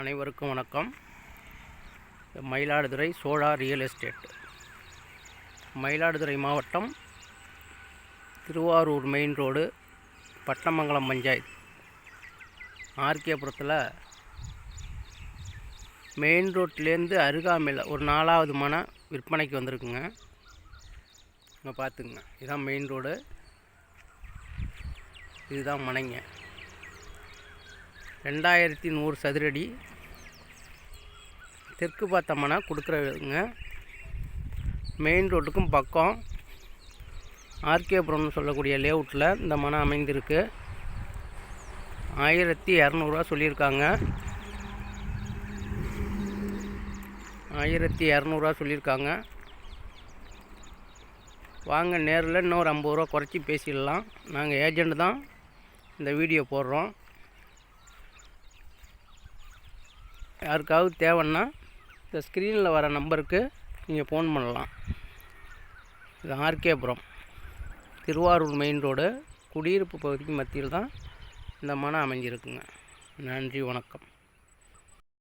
அனைவருக்கும் வணக்கம். Mayiladuthurai Chola real estate. Mayiladuthurai மாவட்டம், திருவாரூர் மெயின் ரோடு, பட்டமங்கலம் பஞ்சாயத்து, ஆர்கேபுரத்தில் மெயின் ரோட்லேருந்து அருகாமையில் ஒரு 4வது மனை விற்பனைக்கு வந்திருக்குங்க. இங்கே பார்த்துக்குங்க, இதுதான் மெயின் ரோடு, இதுதான் மனைங்க. 2100 சதுரடி தெற்கு பார்த்த மனை கொடுக்குறவங்க. மெயின் ரோட்டுக்கும் பக்கம் ஆர்கேபுரம்னு சொல்லக்கூடிய லேஅவுட்டில் இந்த மனை அமைந்திருக்கு. 1200 சொல்லியிருக்காங்க. 1200 சொல்லியிருக்காங்க. வாங்க, நேரில் இன்னொரு 50 ரூபா குறைச்சி பேசிடலாம். நாங்கள் ஏஜெண்ட் தான் இந்த வீடியோ போடுறோம். யாருக்காவது தேவைன்னா இந்த ஸ்க்ரீனில் வர நம்பருக்கு நீங்கள் ஃபோன் பண்ணலாம். இது ஆர்கேபுரம், திருவாரூர் மெயின் ரோடு, குடியிருப்பு பகுதிக்கு மத்தியில் தான் இந்த மனை அமைஞ்சிருக்குங்க. நன்றி, வணக்கம்.